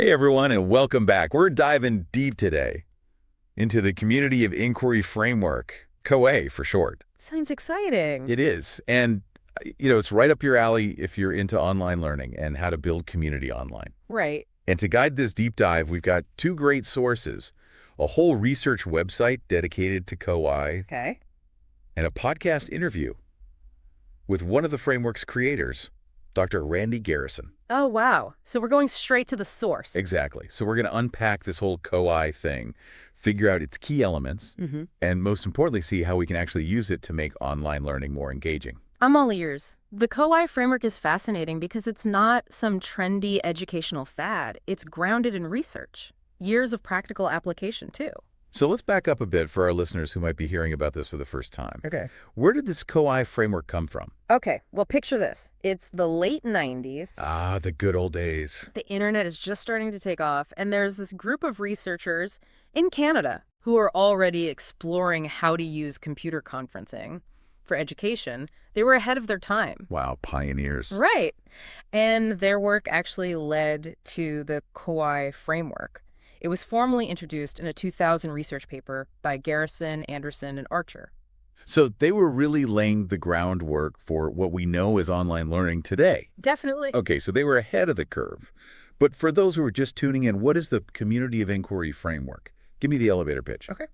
Hey everyone, and welcome back. We're diving deep today into the Community of Inquiry Framework, COA for short. Sounds exciting. It is, and it's right up your alley if you're into online learning and how to build community online. Right. And to guide this deep dive, we've got two great sources, a whole research website dedicated to COI, Okay. and a podcast interview with one of the framework's creators, Dr. Randy Garrison. Oh, wow. So we're going straight to the source. Exactly. So we're going to unpack this whole COI thing, figure out its key elements, and most importantly, see how we can actually use it to make online learning more engaging. I'm all ears. The COI framework is fascinating because it's not some trendy educational fad. It's grounded in research. Years of practical application, too. So let's back up a bit for our listeners who might be hearing about this for the first time. Okay. Where did this COI framework come from? Okay, well, picture this. It's the late 90s. Ah, the good old days. The internet is just starting to take off, and there's this group of researchers in Canada who are already exploring how to use computer conferencing for education. They were ahead of their time. Wow, pioneers. Right. And their work actually led to the COI framework. It was formally introduced in a 2000 research paper by Garrison, Anderson, and Archer. So they were really laying the groundwork for what we know as online learning today. Definitely. Okay, so they were ahead of the curve. But for those who are just tuning in, what is the Community of Inquiry Framework? Give me the elevator pitch. Okay.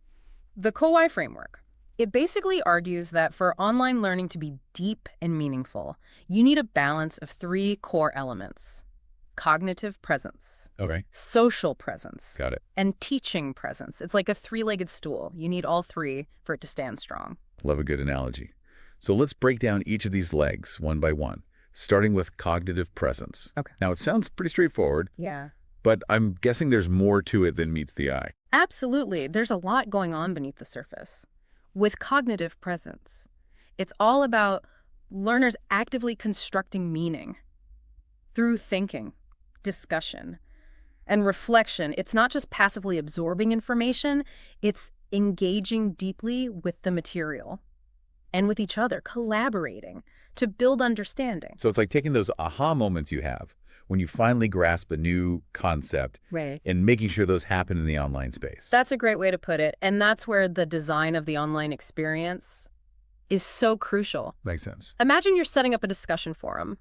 The COI framework. It basically argues that for online learning to be deep and meaningful, you need a balance of three core elements: cognitive presence, Okay, social presence, got it. and teaching presence. It's like a three-legged stool. You need all three for it to stand strong. Love a good analogy. So let's break down each of these legs one by one, starting with cognitive presence. Okay. Now, it sounds pretty straightforward, Yeah. but I'm guessing there's more to it than meets the eye. Absolutely. There's a lot going on beneath the surface. With cognitive presence, it's all about learners actively constructing meaning through thinking, discussion, and reflection. It's not just passively absorbing information, it's engaging deeply with the material and with each other, collaborating to build understanding. So it's like taking those aha moments you have when you finally grasp a new concept Right. and making sure those happen in the online space. That's a great way to put it. And that's where the design of the online experience is so crucial. Makes sense. Imagine you're setting up a discussion forum,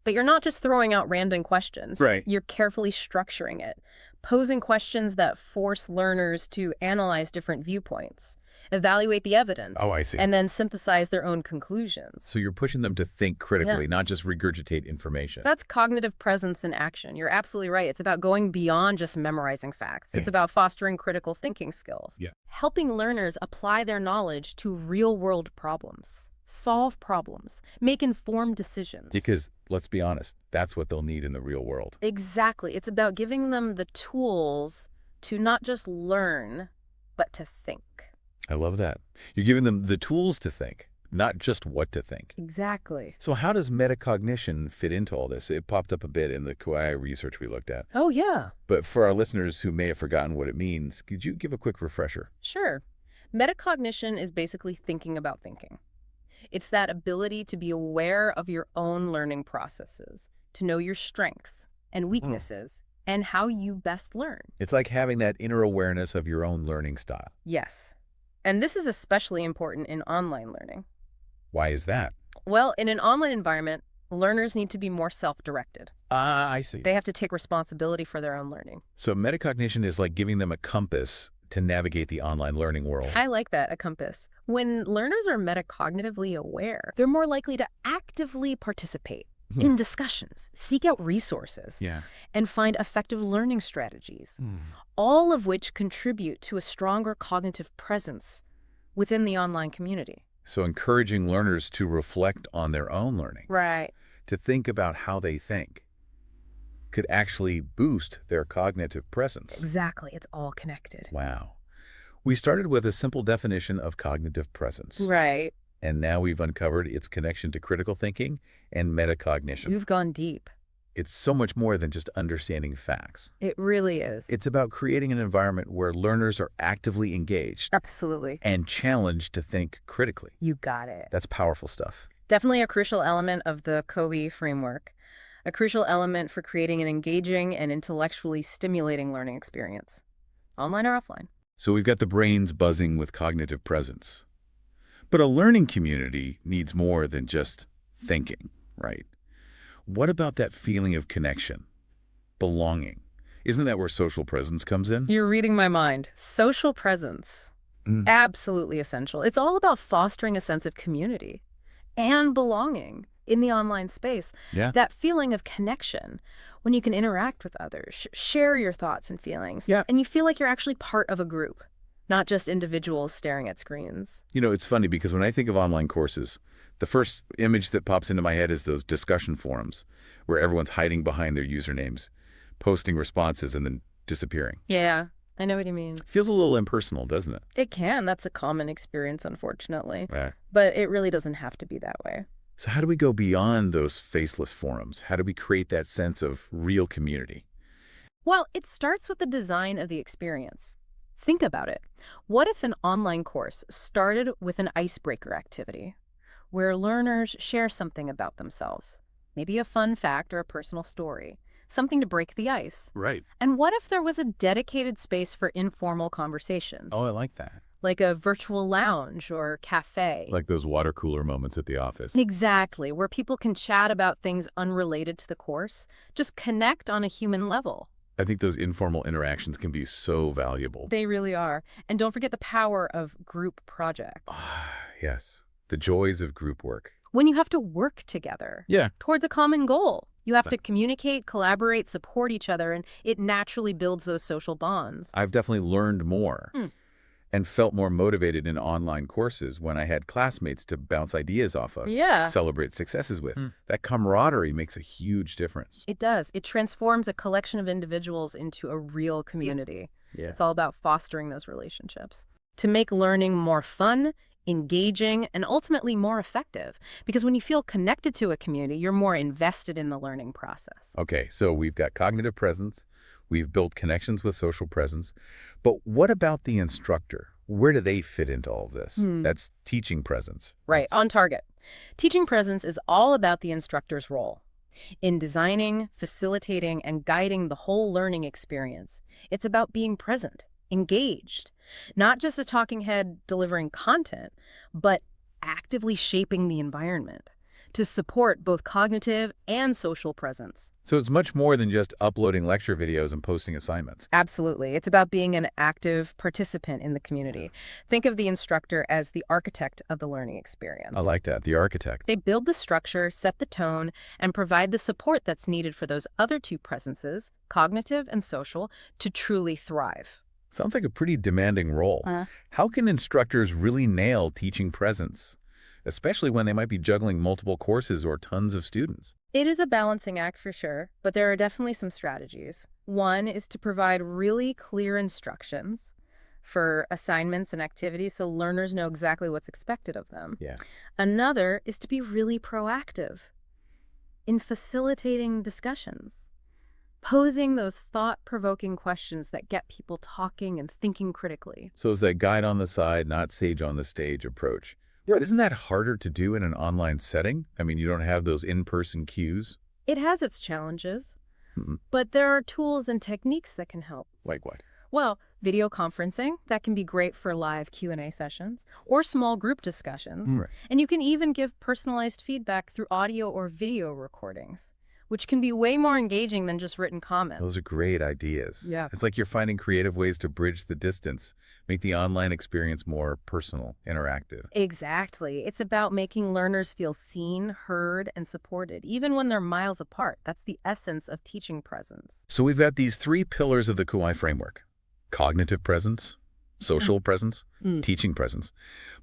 but you're not just throwing out random questions. Right. You're carefully structuring it, posing questions that force learners to analyze different viewpoints, evaluate the evidence, Oh, I see. and then synthesize their own conclusions. So you're pushing them to think critically, not just regurgitate information. That's cognitive presence in action. You're absolutely right. It's about going beyond just memorizing facts. It's about fostering critical thinking skills, Yeah. helping learners apply their knowledge to real-world problems, solve problems, make informed decisions. Because, let's be honest, that's what they'll need in the real world. Exactly. It's about giving them the tools to not just learn, but to think. I love that. You're giving them the tools to think, not just what to think. Exactly. So how does metacognition fit into all this? It popped up a bit in the COI research we looked at. Oh, yeah. But for our listeners who may have forgotten what it means, could you give a quick refresher? Sure. Metacognition is basically thinking about thinking. It's that ability to be aware of your own learning processes, to know your strengths and weaknesses, and how you best learn. It's like having that inner awareness of your own learning style. Yes. And this is especially important in online learning. Why is that? Well, in an online environment, learners need to be more self-directed. Ah, I see. They have to take responsibility for their own learning. So metacognition is like giving them a compass to navigate the online learning world. I like that, a compass. When learners are metacognitively aware, they're more likely to actively participate in discussions, seek out resources, Yeah. and find effective learning strategies, all of which contribute to a stronger cognitive presence within the online community. So encouraging learners to reflect on their own learning, Right. to think about how they think, could actually boost their cognitive presence. Exactly. It's all connected. Wow. We started with a simple definition of cognitive presence. Right. And now we've uncovered its connection to critical thinking and metacognition. You've gone deep. It's so much more than just understanding facts. It really is. It's about creating an environment where learners are actively engaged Absolutely. and challenged to think critically. You got it. That's powerful stuff. Definitely a crucial element of the COI framework. a crucial element for creating an engaging and intellectually stimulating learning experience, online or offline. So we've got the brains buzzing with cognitive presence. But a learning community needs more than just thinking, right? What about that feeling of connection, belonging? Isn't that where social presence comes in? You're reading my mind. Social presence. Absolutely essential. It's all about fostering a sense of community and belonging in the online space. Yeah. That feeling of connection when you can interact with others, share your thoughts and feelings, Yeah. and you feel like you're actually part of a group, not just individuals staring at screens. You know, it's funny because when I think of online courses, the first image that pops into my head is those discussion forums where everyone's hiding behind their usernames, posting responses, and then disappearing. Yeah, I know what you mean. Feels a little impersonal, doesn't it? It can. That's a common experience, unfortunately. Right. But it really doesn't have to be that way. So how do we go beyond those faceless forums? How do we create that sense of real community? Well, it starts with the design of the experience. Think about it. What if an online course started with an icebreaker activity where learners share something about themselves? Maybe a fun fact or a personal story, something to break the ice. Right. And what if there was a dedicated space for informal conversations? Oh, I like that. Like a virtual lounge or cafe. Like those water cooler moments at the office. Exactly, where people can chat about things unrelated to the course, just connect on a human level. I think those informal interactions can be so valuable. They really are. And don't forget the power of group projects. Yes. The joys of group work. When you have to work together Yeah. towards a common goal, you have to communicate, collaborate, support each other, and it naturally builds those social bonds. I've definitely learned more and felt more motivated in online courses when I had classmates to bounce ideas off of, Yeah. celebrate successes with. That camaraderie makes a huge difference. It does. It transforms a collection of individuals into a real community. Yeah. It's all about fostering those relationships to make learning more fun, engaging, and ultimately more effective. Because when you feel connected to a community, you're more invested in the learning process. Okay, so we've got cognitive presence, we've built connections with social presence, but what about the instructor? Where do they fit into all of this? That's teaching presence. Right, on target. Teaching presence is all about the instructor's role in designing, facilitating, and guiding the whole learning experience. It's about being present, engaged, not just a talking head delivering content, but actively shaping the environment to support both cognitive and social presence. So it's much more than just uploading lecture videos and posting assignments. Absolutely. It's about being an active participant in the community. Think of the instructor as the architect of the learning experience. I like that, the architect. They build the structure, set the tone, and provide the support that's needed for those other two presences, cognitive and social, to truly thrive. Sounds like a pretty demanding role. How can instructors really nail teaching presence, especially when they might be juggling multiple courses or tons of students? It is a balancing act for sure, but there are definitely some strategies. One is to provide really clear instructions for assignments and activities so learners know exactly what's expected of them. Yeah. Another is to be really proactive in facilitating discussions, posing those thought-provoking questions that get people talking and thinking critically. So it's that guide on the side, not sage on the stage approach. But isn't that harder to do in an online setting? I mean, you don't have those in-person cues. It has its challenges, but there are tools and techniques that can help. Like what? Well, video conferencing, that can be great for live Q&A sessions or small group discussions. Right. And you can even give personalized feedback through audio or video recordings, which can be way more engaging than just written comments. Those are great ideas. Yeah. It's like you're finding creative ways to bridge the distance, make the online experience more personal, interactive. Exactly. It's about making learners feel seen, heard, and supported, even when they're miles apart. That's the essence of teaching presence. So we've got these three pillars of the COI framework: cognitive presence, social presence, teaching presence.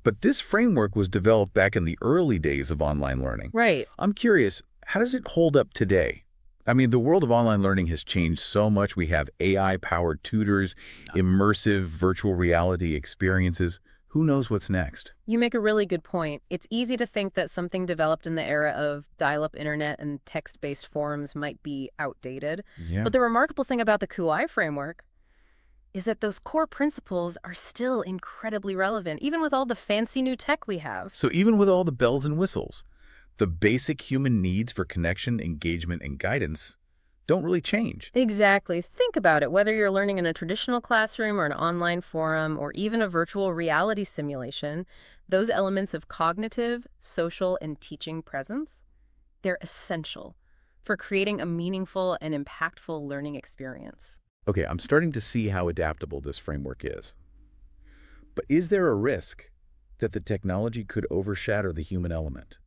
But this framework was developed back in the early days of online learning. Right. I'm curious, how does it hold up today? I mean, the world of online learning has changed so much. We have AI-powered tutors, immersive virtual reality experiences. Who knows what's next? You make a really good point. It's easy to think that something developed in the era of dial-up internet and text-based forums might be outdated. Yeah. But the remarkable thing about the COI framework is that those core principles are still incredibly relevant, even with all the fancy new tech we have. So even with all the bells and whistles, The basic human needs for connection, engagement, and guidance don't really change. Exactly. Think about it. Whether you're learning in a traditional classroom or an online forum or even a virtual reality simulation, those elements of cognitive, social, and teaching presence, they're essential for creating a meaningful and impactful learning experience. Okay, I'm starting to see how adaptable this framework is. But is there a risk that the technology could overshadow the human element?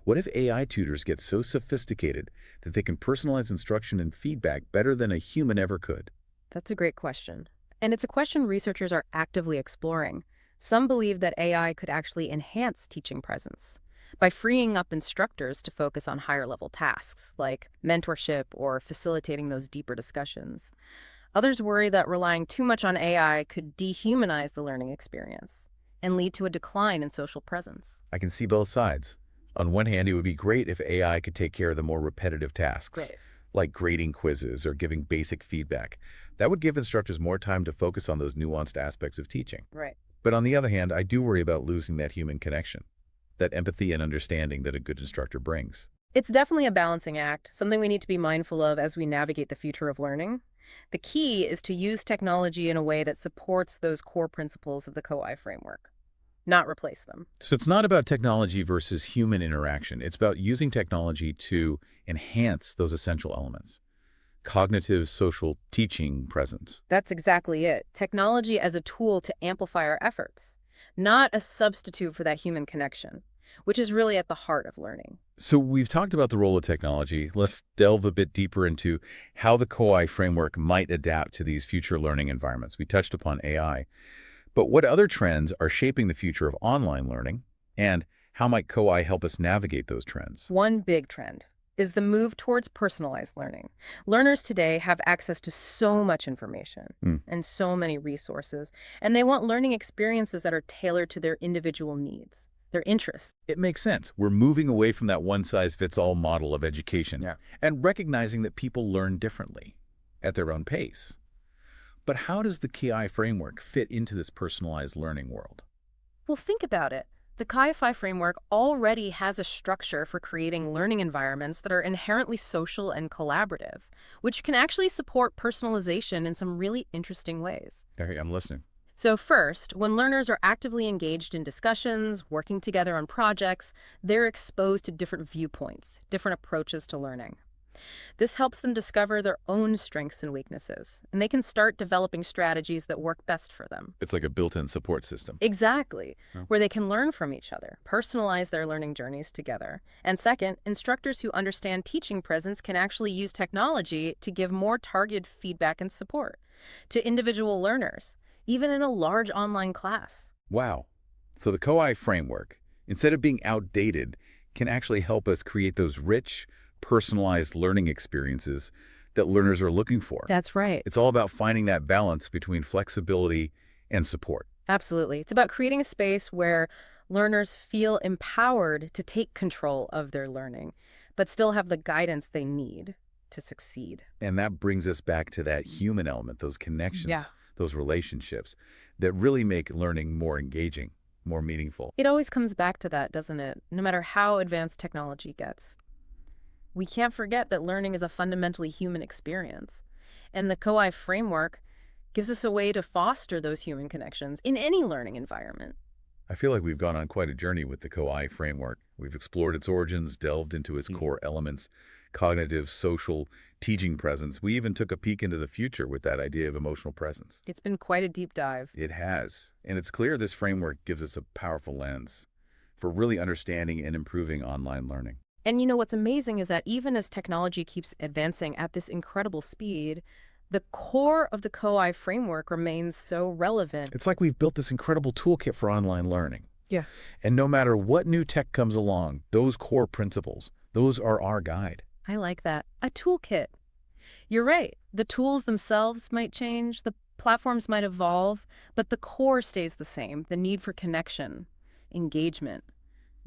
What if AI tutors get so sophisticated that they can personalize instruction and feedback better than a human ever could? That's a great question. And it's a question researchers are actively exploring. Some believe that AI could actually enhance teaching presence by freeing up instructors to focus on higher level tasks like mentorship or facilitating those deeper discussions. Others worry that relying too much on AI could dehumanize the learning experience and lead to a decline in social presence. I can see both sides. On one hand, it would be great if AI could take care of the more repetitive tasks, Great. like grading quizzes or giving basic feedback. That would give instructors more time to focus on those nuanced aspects of teaching. Right. But on the other hand, I do worry about losing that human connection, that empathy and understanding that a good instructor brings. It's definitely a balancing act, something we need to be mindful of as we navigate the future of learning. The key is to use technology in a way that supports those core principles of the COI framework, not replace them. So it's not about technology versus human interaction. It's about using technology to enhance those essential elements. Cognitive, social, teaching presence. That's exactly it. Technology as a tool to amplify our efforts, not a substitute for that human connection, which is really at the heart of learning. So we've talked about the role of technology. Let's delve a bit deeper into how the COI framework might adapt to these future learning environments. We touched upon AI, but what other trends are shaping the future of online learning, and how might COI help us navigate those trends? One big trend is the move towards personalized learning. Learners today have access to so much information and so many resources, and they want learning experiences that are tailored to their individual needs, their interests. It makes sense. We're moving away from that one-size-fits-all model of education and recognizing that people learn differently at their own pace. But how does the KI framework fit into this personalized learning world? Well, think about it. The COI framework already has a structure for creating learning environments that are inherently social and collaborative, which can actually support personalization in some really interesting ways. Okay, I'm listening. So first, when learners are actively engaged in discussions, working together on projects, they're exposed to different viewpoints, different approaches to learning. This helps them discover their own strengths and weaknesses, and they can start developing strategies that work best for them. It's like a built-in support system. Exactly, where they can learn from each other, personalize their learning journeys together. And second, instructors who understand teaching presence can actually use technology to give more targeted feedback and support to individual learners, even in a large online class. Wow. So the COI framework, instead of being outdated, can actually help us create those rich, personalized learning experiences that learners are looking for. That's right. It's all about finding that balance between flexibility and support. Absolutely. It's about creating a space where learners feel empowered to take control of their learning, but still have the guidance they need to succeed. And that brings us back to that human element, those connections, those relationships that really make learning more engaging, more meaningful. It always comes back to that, doesn't it? No matter how advanced technology gets. We can't forget that learning is a fundamentally human experience, and the COI framework gives us a way to foster those human connections in any learning environment. I feel like we've gone on quite a journey with the COI framework. We've explored its origins, delved into its core elements, cognitive, social, teaching presence. We even took a peek into the future with that idea of emotional presence. It's been quite a deep dive. It has. And it's clear this framework gives us a powerful lens for really understanding and improving online learning. And you know what's amazing is that even as technology keeps advancing at this incredible speed, the core of the COI framework remains so relevant. It's like we've built this incredible toolkit for online learning. Yeah. And no matter what new tech comes along, those core principles, those are our guide. I like that. A toolkit. You're right. The tools themselves might change, the platforms might evolve, but the core stays the same. The need for connection, engagement,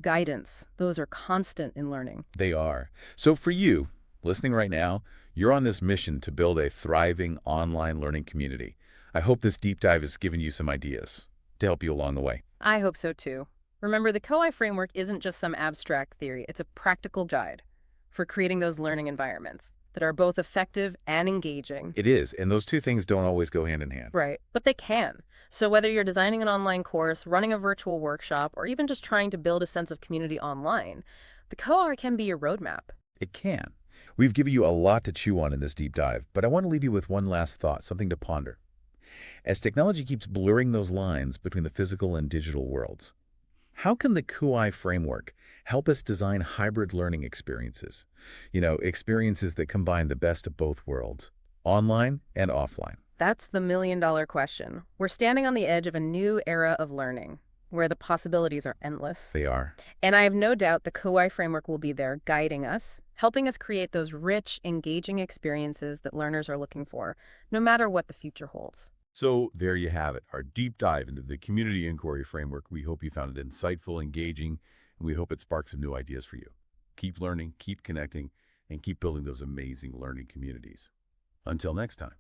guidance, those are constant in learning. They are. So for you, listening right now, you're on this mission to build a thriving online learning community. I hope this deep dive has given you some ideas to help you along the way. I hope so too. Remember, the COI framework isn't just some abstract theory, it's a practical guide for creating those learning environments that are both effective and engaging. It is, and those two things don't always go hand in hand. Right, but they can. So whether you're designing an online course, running a virtual workshop, or even just trying to build a sense of community online, the COI can be your roadmap. It can. We've given you a lot to chew on in this deep dive, but I want to leave you with one last thought, something to ponder. As technology keeps blurring those lines between the physical and digital worlds, how can the COI framework help us design hybrid learning experiences? Experiences that combine the best of both worlds, online and offline. That's the million-dollar question. We're standing on the edge of a new era of learning, where the possibilities are endless. They are. And I have no doubt the COI framework will be there guiding us, helping us create those rich, engaging experiences that learners are looking for, no matter what the future holds. So there you have it, our deep dive into the community inquiry framework. We hope you found it insightful, engaging, and we hope it sparks some new ideas for you. Keep learning, keep connecting, and keep building those amazing learning communities. Until next time.